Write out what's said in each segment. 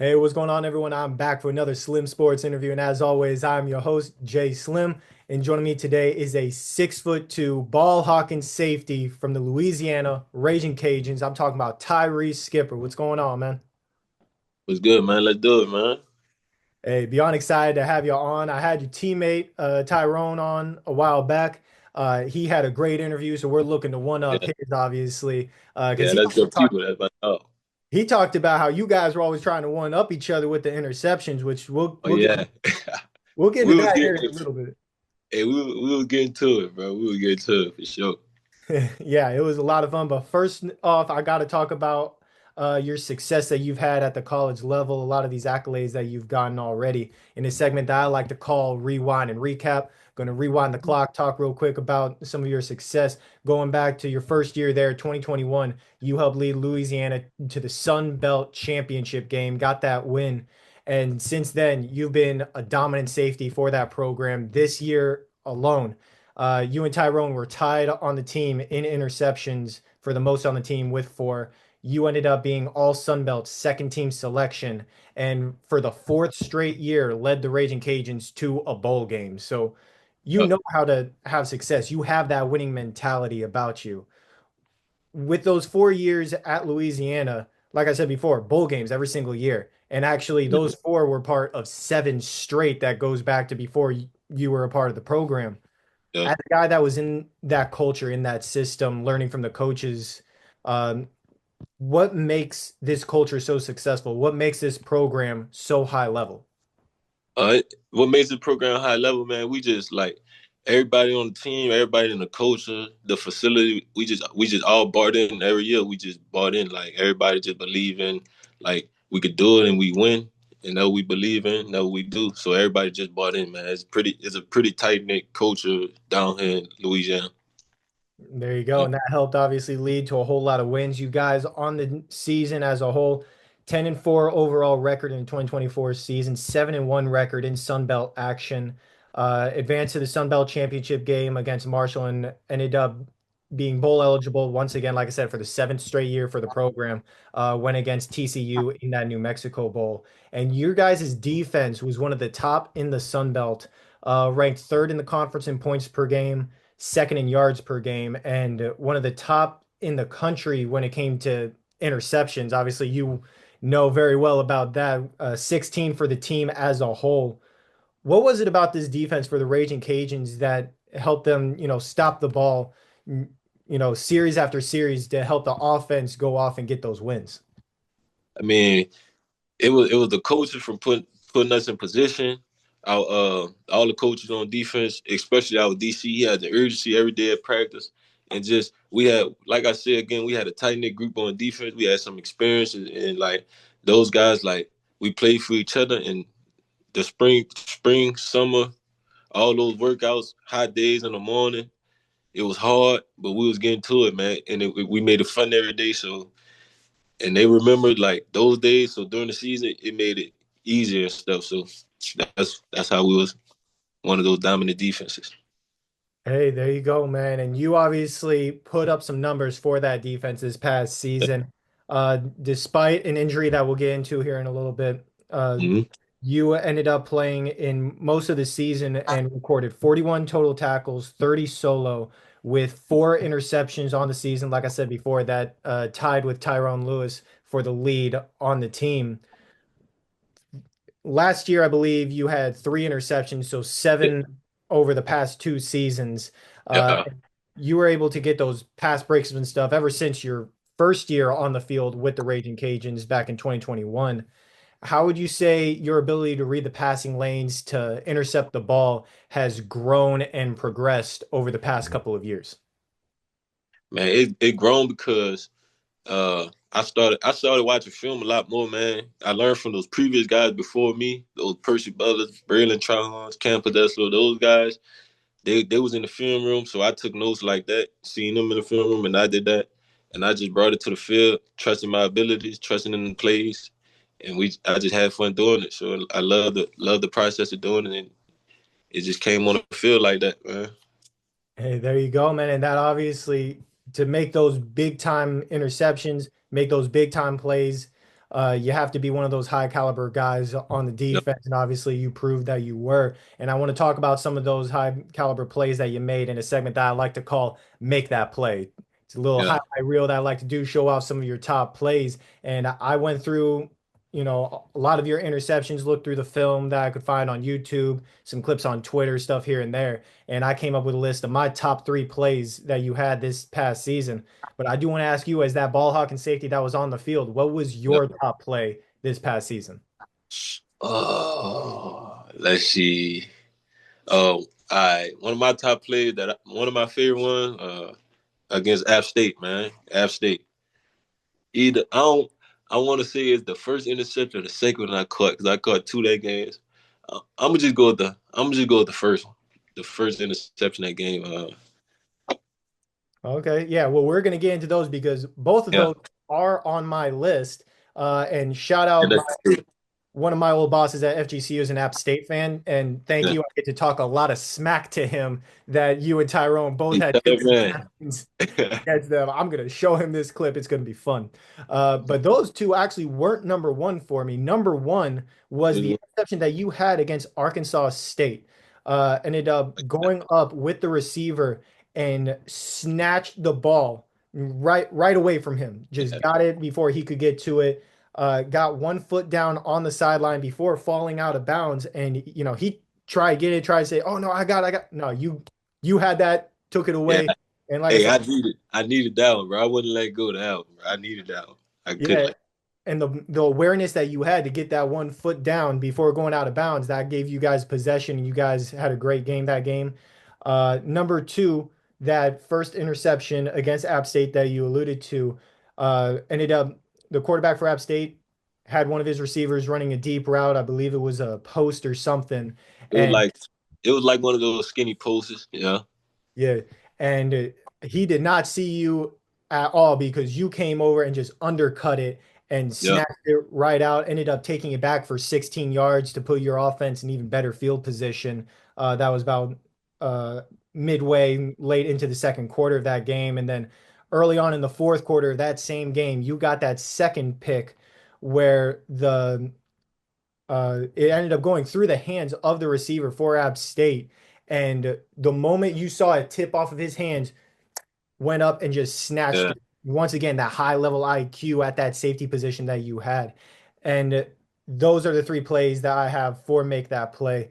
Hey, what's going on, everyone? I'm back for another Slim Sports interview, and as always, I'm your host, Jay Slim. And joining me today is a 6'2" ball hawking safety from the Louisiana Raging Cajuns. I'm talking about Tyree Skipper. What's going on, man? What's good, man? Let's do it, man. Hey, beyond excited to have you on. I had your teammate Tyrone on a while back. He had a great interview, so we're looking to one up Yeah, his, obviously, because yeah, that's good people. That's my dog. he talked about how you guys were always trying to one up each other with the interceptions, which we'll Oh we'll get yeah, we'll get into we was that getting, here in a little bit. hey, we was getting to it, bro. We was getting to it for sure. Yeah, it was a lot of fun. But first off, I got to talk about your success that you've had at the college level, a lot of these accolades that you've gotten already. In a segment that I like to call Rewind and Recap, going to rewind the clock, talk real quick about some of your success. Going back to your first year there, 2021, you helped lead Louisiana to the Sun Belt Championship game, got that win. And since then, you've been a dominant safety for that program this year alone. You and Tyrone were tied on the team in interceptions for the most on the team with four. You ended up being all Sun Belt second team selection, and for the fourth straight year, led the Raging Cajuns to a bowl game. So you Uh, know how to have success. You have that winning mentality about you. With those 4 years at Louisiana, like I said before, bowl games every single year. And actually, those four were part of seven straight that goes back to before you were a part of the program. yeah. As a guy that was in that culture, in that system, learning from the coaches, um, what makes this culture so successful? What makes this program so high level? What makes the program high level, man? We just like everybody on the team, everybody in the culture, the facility. We just all bought in every year. We just bought in. Like everybody just believe in, like we could do it and we win. And that we believe in, that we do. So everybody just bought in, man. It's a pretty tight knit culture down here in Louisiana. There you go. And that helped obviously lead to a whole lot of wins. You guys on the season as a whole, 10-4 overall record in the 2024 season, 7-1 record in Sun Belt action. Advanced to the Sun Belt Championship game against Marshall and ended up being bowl eligible once again, like I said, for the seventh straight year for the program. Went against TCU in that New Mexico Bowl. And your guys' defense was one of the top in the Sun Belt, ranked third in the conference in points per game, second in yards per game, and one of the top in the country when it came to interceptions. Obviously, you know very well about that. 16 for the team as a whole. What was it about this defense for the Raging Cajuns that helped them, stop the ball, series after series to help the offense go off and get those wins? I mean, it was the coaches from putting us in position. Our all the coaches on defense, especially our DC, he had the urgency every day at practice, and just we had, like I said again, we had a tight knit group on defense. We had some experience, and like those guys, like we played for each other. And the spring, summer, all those workouts, hot days in the morning, it was hard, but we was getting to it, man, and we made it fun every day. So and they remembered like those days. So during the season, it made it easier and stuff. So that's how we was one of those dominant defenses. Hey, there you go, man. And you obviously put up some numbers for that defense this past season. Despite an injury that we'll get into here in a little bit, Mm-hmm. you ended up playing in most of the season and recorded 41 total tackles, 30 solo, with four interceptions on the season. Like I said before, that tied with Tyrone Lewis for the lead on the team. Last year, I believe you had three interceptions, so Yeah, seven over the past two seasons. Uh, yeah. you were able to get those pass breaks and stuff ever since your first year on the field with the Raging Cajuns back in 2021. How would you say your ability to read the passing lanes to intercept the ball has grown and progressed over the past couple of years? Man, it grown because I started watching film a lot more, man. I learned from those previous guys before me, those Percy Brothers, Braylon Trons, Cam Pedeslo, those guys. They was in the film room, so I took notes like that, seeing them in the film room, and I did that, and I just brought it to the field, trusting my abilities, trusting in the plays, and I just had fun doing it. So I love the process of doing it, and it just came on the field like that, man. Hey, there you go, man. And that obviously to make those big time interceptions, make those big time plays. You have to be one of those high caliber guys on the Yep. defense, and obviously you proved that you were. And I want to talk about some of those high caliber plays that you made in a segment that I like to call "Make That Play." It's a little Yeah. highlight reel that I like to do, show off some of your top plays. And I went through, a lot of your interceptions, looked through the film that I could find on YouTube, some clips on Twitter, stuff here and there. And I came up with a list of my top three plays that you had this past season. But I do want to ask you, as that ball hawk and safety that was on the field, what was Yep. your top play this past season? Oh, let's see. Oh, I one of my top plays one of my favorite ones against App State, man. App State. Either I want to say it's the first interception or the second one I caught because I caught two that games. I'm gonna just go with the first one, the first interception that game. Okay, yeah. Well, we're gonna get into those because both of Yeah, those are on my list. And shout and out that's one of my old bosses at FGCU is an App State fan, and thank yeah. you. I get to talk a lot of smack to him that you and Tyrone both He had said, two man. interceptions against them. I'm gonna show him this clip. It's gonna be fun. But those two actually weren't number one for me. Number one was the interception that you had against Arkansas State. Ended up going up with the receiver and snatched the ball right away from him. Just got it before he could get to it. Got 1 foot down on the sideline before falling out of bounds, and he tried to get it, tried to say, "Oh no, I got." No, you had that, took it Yeah. away, and like I Hey, said, I needed that one, bro. I wouldn't let go of that one, bro. I needed that one. I couldn't yeah, let. and the awareness that you had to get that 1 foot down before going out of bounds, that gave you guys possession, and you guys had a great game that game. Number two, that first interception against App State that you alluded to, ended up the quarterback for App State had one of his receivers running a deep route. I believe it was a post or something, It was and like it was like one of those skinny poses. Yeah, yeah, and he did not see you at all because you came over and just undercut it and yeah, snatched it right out. Ended up taking it back for 16 yards to put your offense in even better field position. That was about uh, midway late into the second quarter of that game, and then early on in the fourth quarter of that same game, you got that second pick where it ended up going through the hands of the receiver for App State. And the moment you saw it tip off of his hands, went up and just snatched yeah. it. Once again, that high level IQ at that safety position that you had. And those are the three plays that I have for Make That Play.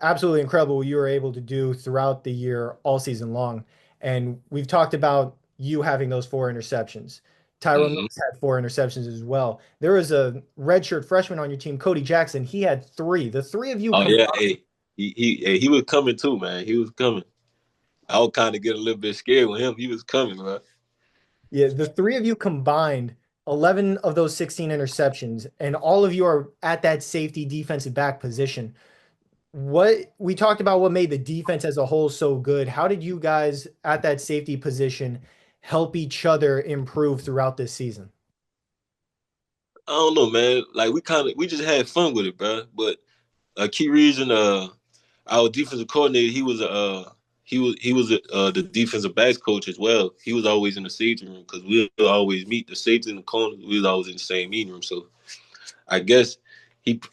Absolutely incredible what you were able to do throughout the year, all season long. And we've talked about you having those four interceptions. Tyrone Hmm. Lewis had four interceptions as well. There was a redshirt freshman on your team, Cody Jackson. He had three. The three of you Oh combined. yeah, hey, hey, he was coming too, man. He was coming. I would kind of get a little bit scared with him. He was coming, man. Yeah, the three of you combined 11 of those 16 interceptions, and all of you are at that safety defensive back position. What we talked about what made the defense as a whole so good. How did you guys at that safety position help each other improve throughout this season? I don't know, man. Like we just had fun with it, bro. But a key reason, our defensive coordinator, he was the defensive backs coach as well. He was always in the safety room because we would always meet the safety in the corner. We was always in the same meeting room. So I guess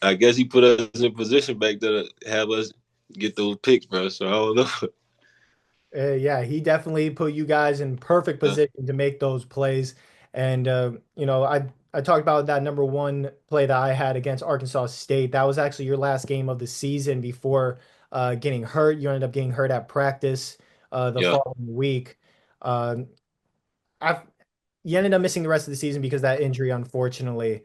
I guess he put us in position back there to have us get those picks, bro. So I don't know. Yeah, he definitely put you guys in perfect Yeah, position to make those plays. And I talked about that number one play that I had against Arkansas State. That was actually your last game of the season before getting hurt. You ended up getting hurt at practice the yeah. following week. Um, I You ended up missing the rest of the season because of that injury, unfortunately.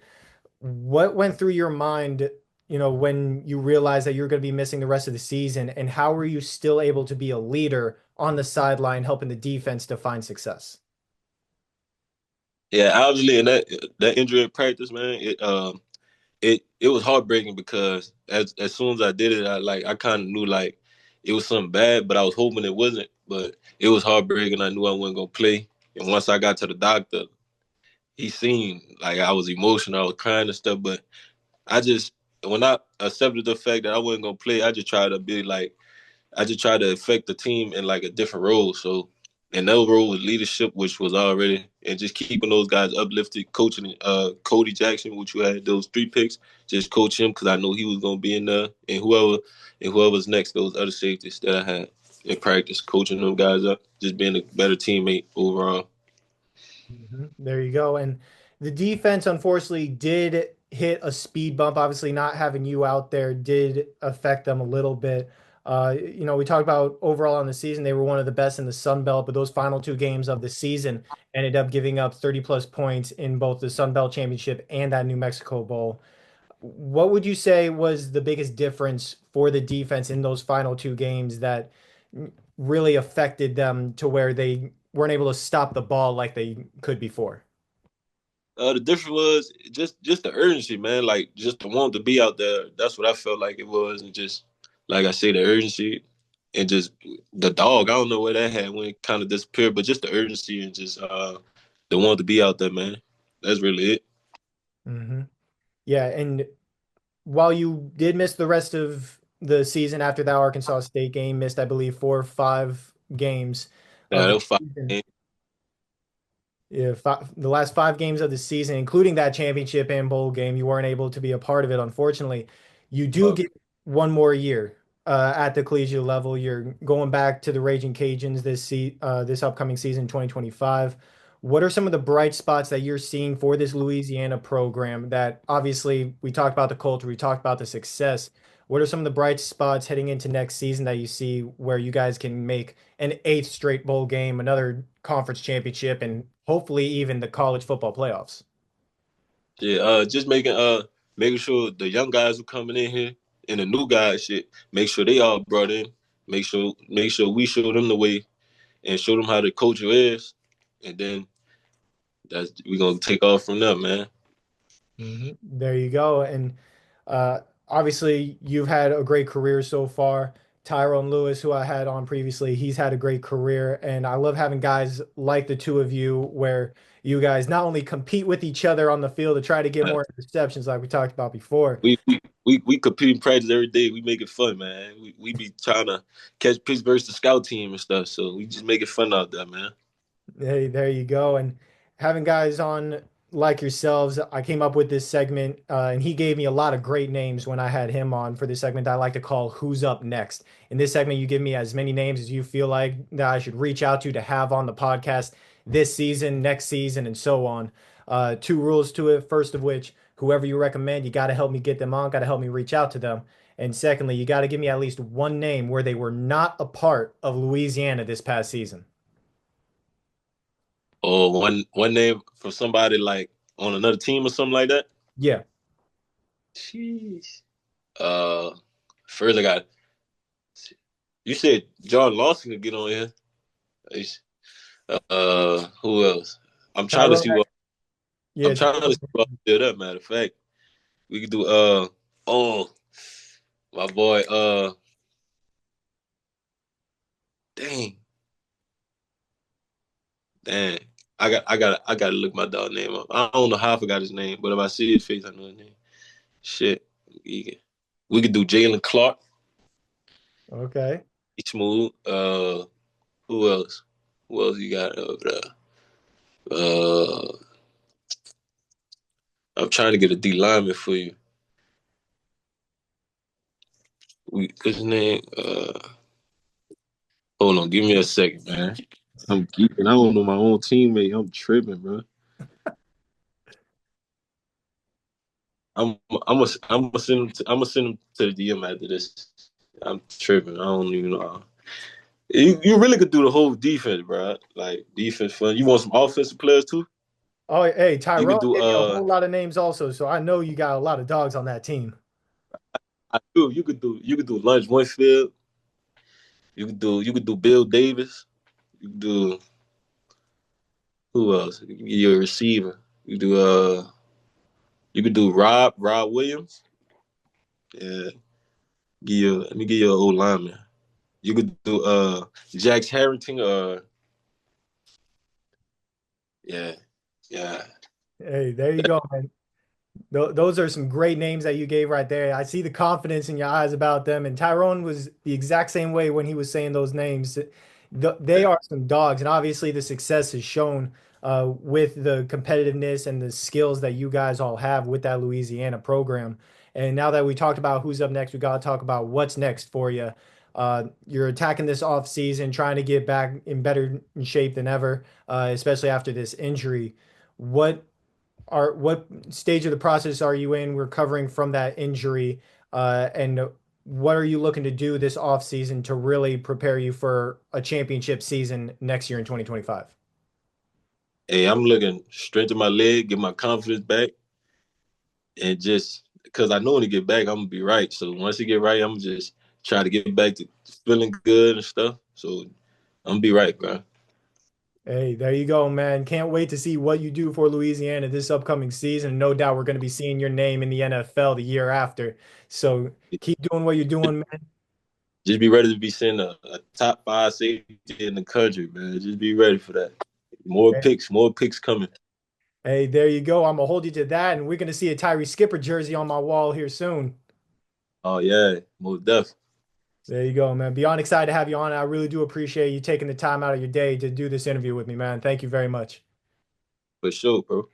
What went through your mind, when you realized that you're going to be missing the rest of the season, and how were you still able to be a leader on the sideline, helping the defense to find success? Yeah, obviously, and that injury at practice, man, it was heartbreaking because as soon as I did it, I kind of knew like it was something bad, but I was hoping it wasn't. But it was heartbreaking. I knew I wasn't gonna play, and once I got to the doctor, he seen like I was emotional, I was crying and stuff. But I just when I accepted the fact that I wasn't gonna play, I just tried to affect the team in like a different role. So and their role was leadership, which was already, and just keeping those guys uplifted, coaching Cody Jackson, which you had those 3 picks, just coach him because I know he was gonna be in there, and whoever's next, those other safeties that I had in practice, coaching them guys up, just being a better teammate overall. There you go. And the defense, unfortunately, did hit a speed bump. Obviously, not having you out there did affect them a little bit. We talked about overall on the season, they were one of the best in the Sun Belt, but those final 2 games of the season ended up giving up 30 plus points in both the Sun Belt Championship and that New Mexico Bowl. What would you say was the biggest difference for the defense in those final 2 games that really affected them to where they weren't able to stop the ball like they could before? The difference was just the urgency, man. Like just the want to be out there. That's what I felt like it was, and just like I say, the urgency and just the dog. I don't know where that had when it kind of disappeared, but just the urgency and just the want to be out there, man. That's really it. hmm Yeah, and while you did miss the rest of the season after that Arkansas State game, missed, I believe, 4 or 5 games Yeah, of the those five season. games. Yeah, the last 5 games of the season, including that championship and bowl game, you weren't able to be a part of it, unfortunately. You do Uh, get one more year at the collegiate level. You're going back to the Raging Cajuns this upcoming season, 2025. What are some of the bright spots that you're seeing for this Louisiana program that obviously we talked about the culture, we talked about the success. What are some of the bright spots heading into next season that you see where you guys can make an eighth straight bowl game, another conference championship, and hopefully even the college football playoffs? yeah, just making sure the young guys who coming in here and the new guys shit, make sure they all brought in. Make sure we show them the way and show them how the culture is, and then that's we gonna take off from there, man. There you go. And uh, obviously, you've had a great career so far. Tyrone Lewis, who I had on previously, he's had a great career. And I love having guys like the two of you, where you guys not only compete with each other on the field to try to get more interceptions, like we talked about before. We compete in practice every day. We make it fun, man. We be trying to catch Pittsburgh's the scout team and stuff. So we just make it fun out there, man. Hey, there you go. And having guys on like yourselves, I came up with this segment, and he gave me a lot of great names when I had him on for this segment that I like to call Who's Up Next. In this segment, you give me as many names as you feel like that I should reach out to have on the podcast this season, next season, and so on. 2 rules to it. First of which, whoever you recommend, you got to help me get them on, got to help me reach out to them. And secondly, you got to give me at least one name where they were not a part of Louisiana this past season. Or one name for somebody like on another team or something like that. Yeah. Jeez. Uh, First I got you said John Lawson could get on here. Who else? I'm trying to Tyrone, see what I'm yeah, trying to see Tyrone. what did up. Matter of fact, we could do oh my boy dang dang I gotta look my dog name up. I don't know how I forgot his name, but if I see his face, I know his name. Shit, we could do Jalen Clark. Okay. He's smooth. Who else? Who else you got over there? Uh, I'm trying to get a D lineman for you. What's his name? Hold on, give me a second, man. I'm geeking. I don't know my own teammate. I'm tripping, bro. I'm gonna send him to the DM after this. I'm tripping. I don't even know. You really could do the whole defense, bro. Like defense fun. You want some offensive players too? Oh, hey, You Tyrone could do gave me a whole lot of names also, so I know you got a lot of dogs on that team. I do. You could do Lunch Winfield. You could do Bill Davis. You could do who else? You a receiver. You could do Rob Williams. Yeah. Let me give you an old lineman. You could do Jax Harrington or yeah. Yeah. Hey, there you go, man. Those are some great names that you gave right there. I see the confidence in your eyes about them. And Tyrone was the exact same way when he was saying those names. They are some dogs, and obviously the success is shown with the competitiveness and the skills that you guys all have with that Louisiana program. And now that we talked about who's up next, we got to talk about what's next for you. You're attacking this off season, trying to get back in better shape than ever, especially after this injury. What what stage of the process are you in recovering from that injury? And what are you looking to do this offseason to really prepare you for a championship season next year in 2025? Hey, I'm looking strengthen my leg, get my confidence back, and just because I know when to get back, I'm gonna be right. So once you get right, I'm just try to get back to feeling good and stuff. So I'm gonna be right, bro. Hey, there you go, man. Can't wait to see what you do for Louisiana this upcoming season. No doubt we're going to be seeing your name in the NFL the year after. So keep doing what you're doing, man. Just be ready to be seen a top five safety in the country, man. Just be ready for that. More picks coming. Hey, there you go. I'm gonna hold you to that, and we're gonna see a Tyree Skipper jersey on my wall here soon. Oh yeah, most definitely. There you go, man. Beyond excited to have you on. I really do appreciate you taking the time out of your day to do this interview with me, man. Thank you very much. For sure, bro.